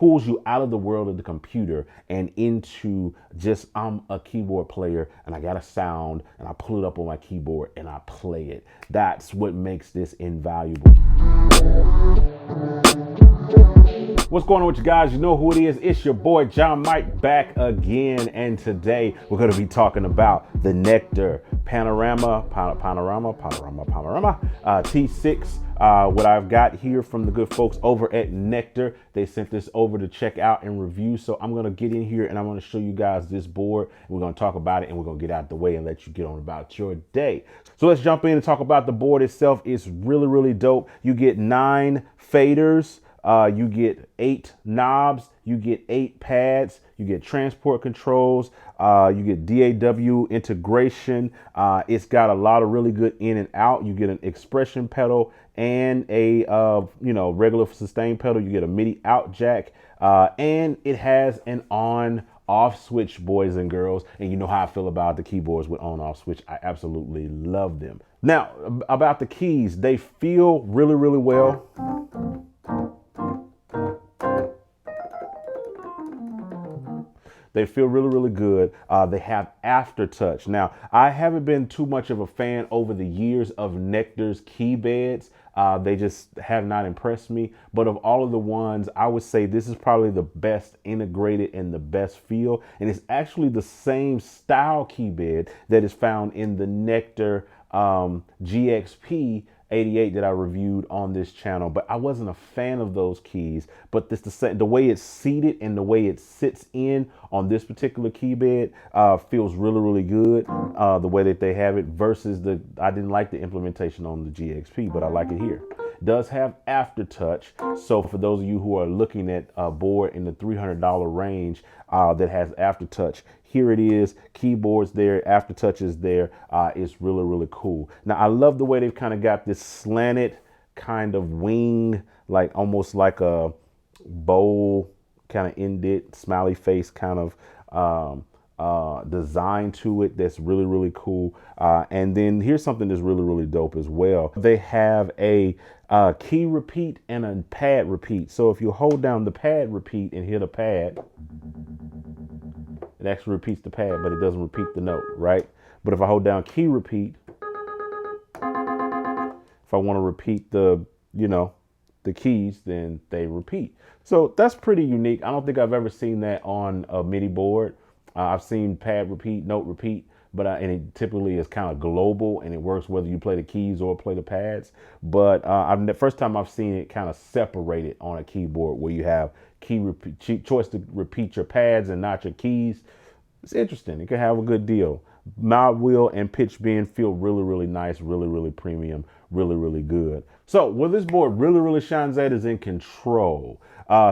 pulls you out of the world of the computer and into just, I'm a keyboard player and I got a sound and I pull it up on my keyboard and I play it. That's what makes this invaluable. What's going on with you guys? You know who it is. It's your boy John Mike back again, and today we're going to be talking about the Nektar Panorama T6. What I've got here from the good folks over at Nektar. They sent this over to check out and review, so I'm going to get in here and I'm going to show you guys this board. We're going to talk about it and we're going to get out the way and let you get on about your day. So let's jump in and talk about the board itself. It's really dope. You get 9 faders. You get 8 knobs, you get 8 pads, you get transport controls, you get DAW integration. It's got a lot of really good in and out. You get an expression pedal and a regular sustain pedal. You get a MIDI out jack, and it has an on-off switch, boys and girls. And you know how I feel about the keyboards with on-off switch. I absolutely love them. Now, about the keys, they feel really well. They feel really good. They have aftertouch. Now, I haven't been too much of a fan over the years of Nektar's key beds. They just have not impressed me. But of all of the ones, I would say this is probably the best integrated and the best feel. And it's actually the same style key bed that is found in the Nektar GXP 88 that I reviewed on this channel, but I wasn't a fan of those keys. But the way it's seated and the way it sits in on this particular key bed feels really good. The way that they have it versus I didn't like the implementation on the GXP, but I like it here. It does have aftertouch. So for those of you who are looking at a board in the $300 range that has aftertouch, here it is. Keyboards there, aftertouch is there. It's really cool. Now I love the way they've kind of got this slanted kind of wing, like almost like a bowl kind of ended smiley face kind of design to it. That's really cool. And then here's something that's really dope as well. They have a key repeat and a pad repeat. So if you hold down the pad repeat and hit a pad, it actually repeats the pad, but it doesn't repeat the note, right? But if I hold down key repeat, if I want to repeat the keys, then they repeat. So that's pretty unique. I don't think I've ever seen that on a MIDI board. I've seen pad repeat, note repeat, but and it typically is kind of global and it works whether you play the keys or play the pads. But the first time I've seen it kind of separated on a keyboard where you have choice to repeat your pads and not your keys. It's interesting. It can have a good deal. Mild wheel and pitch bend feel really nice, really premium, really good. So where this board really shines at is in control.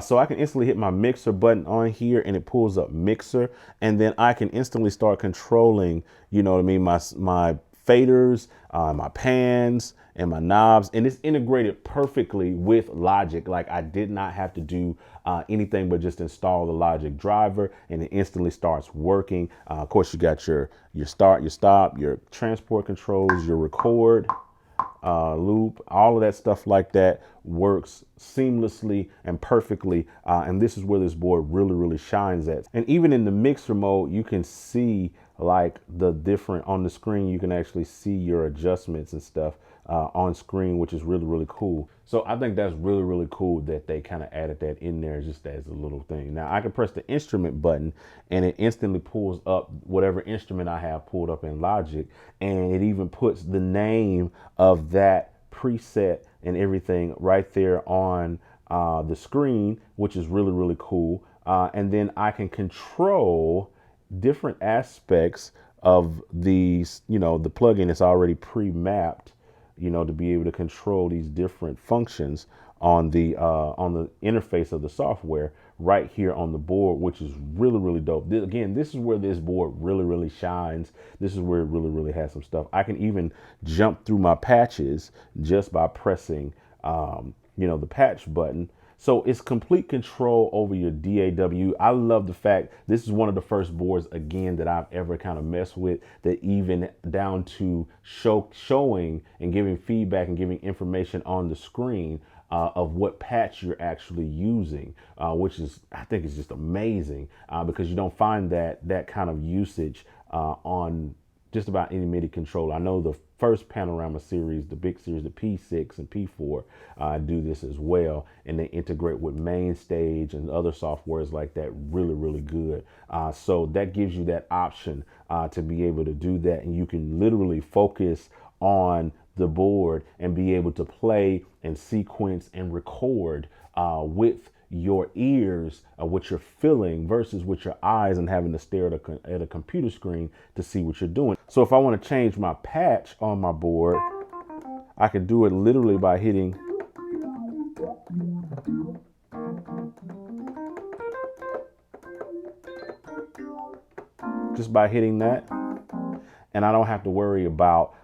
So I can instantly hit my mixer button on here and it pulls up mixer, and then I can instantly start controlling, you know what I mean, my faders, my pans and my knobs, and it's integrated perfectly with Logic. Like I did not have to do anything but just install the Logic driver and it instantly starts working. Of course, you got your start, your stop, your transport controls, your record, loop, all of that stuff like that works seamlessly and perfectly. And this is where this board really shines at. And even in the mixer mode, you can see like the different on the screen, you can actually see your adjustments and stuff on screen, which is really cool. So I think that's really cool that they kind of added that in there just as a little thing. Now I can press the instrument button and it instantly pulls up whatever instrument I have pulled up in Logic, and it even puts the name of that preset and everything right there on the screen, which is really cool. And then I can control different aspects of these, the plugin is already pre-mapped, to be able to control these different functions on the interface of the software right here on the board, which is really dope. Again, this is where this board really shines. This is where it really has some stuff. I can even jump through my patches just by pressing, the patch button. So it's complete control over your DAW. I love the fact this is one of the first boards, again, that I've ever kind of messed with, that even down to showing and giving feedback and giving information on the screen of what patch you're actually using, which is, I think, is just amazing because you don't find that kind of usage on just about any MIDI controller. I know the first Panorama series, the big series, the P6 and P4, do this as well, and they integrate with MainStage and other softwares like that really, really good. So that gives you that option to be able to do that, and you can literally focus on the board and be able to play and sequence and record with your ears, what you're feeling versus with your eyes and having to stare at a computer screen to see what you're doing. So if I want to change my patch on my board, I can do it literally by hitting just by hitting that, and I don't have to worry about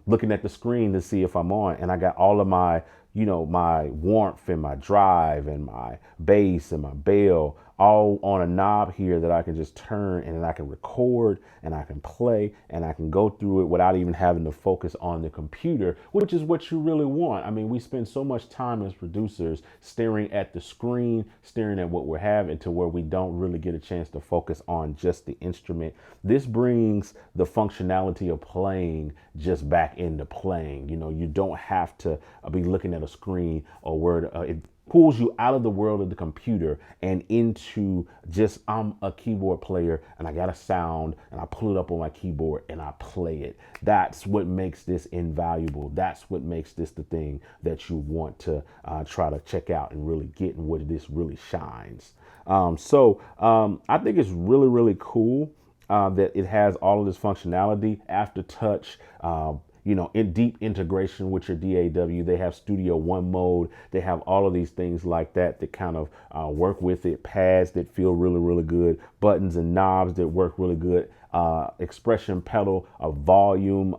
looking at the screen to see if I'm on. And I got all of my, my warmth and my drive and my bass and my bell all on a knob here that I can just turn, and then I can record and I can play and I can go through it without even having to focus on the computer, which is what you really want. I mean, we spend so much time as producers staring at the screen, staring at what we're having, to where we don't really get a chance to focus on just the instrument. This brings the functionality of playing just back into playing. You don't have to be looking at a screen or word. It pulls you out of the world of the computer and into just, I'm a keyboard player and I got a sound and I pull it up on my keyboard and I play it. That's what makes this invaluable. That's what makes this the thing that you want to try to check out and really get, and where this really shines. So I think it's really, really cool that it has all of this functionality, aftertouch, in deep integration with your DAW. They have Studio One mode. They have all of these things like that kind of work with it. Pads that feel really, really good. Buttons and knobs that work really good. Expression pedal, a volume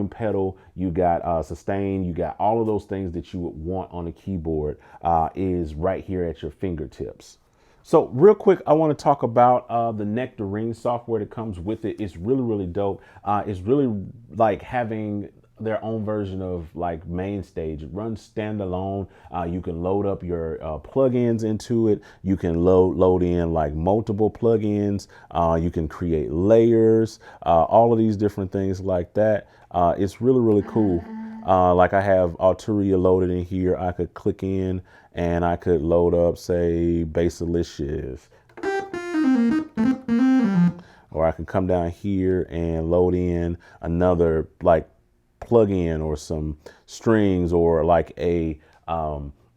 pedal. You got sustain. You got all of those things that you would want on a keyboard is right here at your fingertips. So real quick, I want to talk about the Nectarine software that comes with it. It's really, really dope. It's really like having their own version of like MainStage. It runs standalone. You can load up your plugins into it. You can load in like multiple plugins. You can create layers, all of these different things like that. It's really, really cool. Like I have Arturia loaded in here. I could click in and I could load up, say, Basilicious. Or I can come down here and load in another like plugin or some strings or like a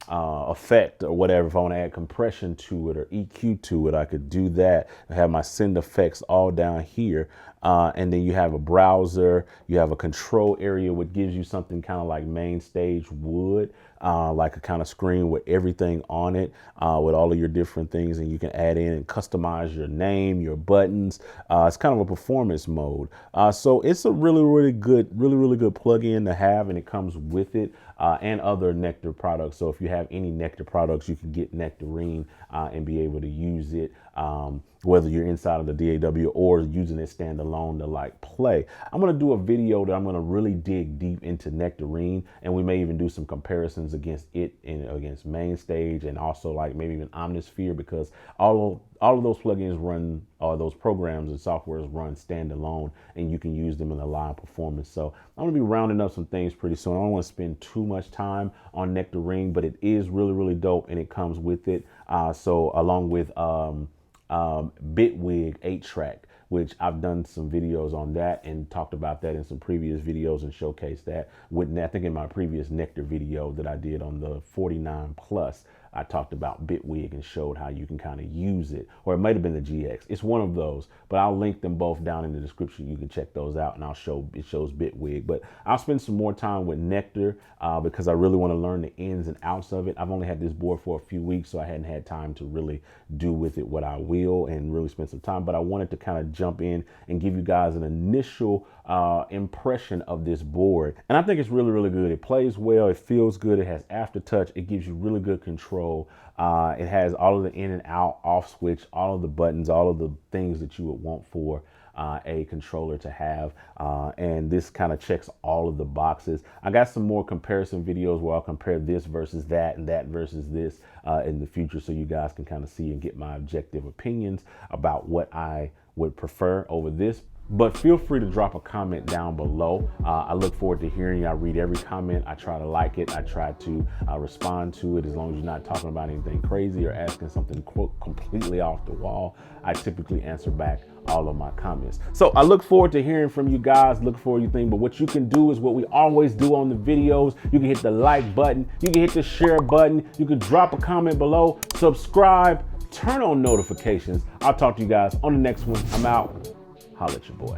effect or whatever. If I want to add compression to it or EQ to it, I could do that. I have my send effects all down here. And then you have a browser, you have a control area, which gives you something kind of like MainStage would, like a kind of screen with everything on it, with all of your different things, and you can add in and customize your name, your buttons. It's kind of a performance mode. So it's a really, really good plugin to have, and it comes with it and other Nektar products. So if you have any Nektar products, you can get Nectarine and be able to use it. Whether you're inside of the DAW or using it standalone to like play. I'm going to do a video that I'm going to really dig deep into Nectarine, and we may even do some comparisons against it and against MainStage, and also like maybe even Omnisphere, because all of those plugins run, or those programs and softwares run standalone, and you can use them in a live performance. So I'm going to be rounding up some things pretty soon. I don't want to spend too much time on Nectarine, but it is really, really dope, and it comes with it. So along with Bitwig 8-track, which I've done some videos on that and talked about that in some previous videos and showcased that with, I think in my previous Nektar video that I did on the 49 Plus, I talked about Bitwig and showed how you can kind of use it, or it might have been the GX. It's one of those, but I'll link them both down in the description. You can check those out, and it shows Bitwig. But I'll spend some more time with Nektar because I really want to learn the ins and outs of it. I've only had this board for a few weeks, so I hadn't had time to really do with it what I will and really spend some time. But I wanted to kind of jump in and give you guys an initial impression of this board. And I think it's really, really good. It plays well. It feels good. It has aftertouch. It gives you really good control. It has all of the in and out, off switch, all of the buttons, all of the things that you would want for a controller to have. And this kind of checks all of the boxes. I got some more comparison videos where I'll compare this versus that and that versus this in the future, so you guys can kind of see and get my objective opinions about what I would prefer over this. But feel free to drop a comment down below. I look forward to hearing you. I read every comment. I try to like it. I try to respond to it, as long as you're not talking about anything crazy or asking something quote completely off the wall. I typically answer back all of my comments. So I look forward to hearing from you guys. Look for your thing. But what you can do is what we always do on the videos. You can hit the like button. You can hit the share button. You can drop a comment below. Subscribe. Turn on notifications. I'll talk to you guys on the next one. I'm out. Holla at your boy.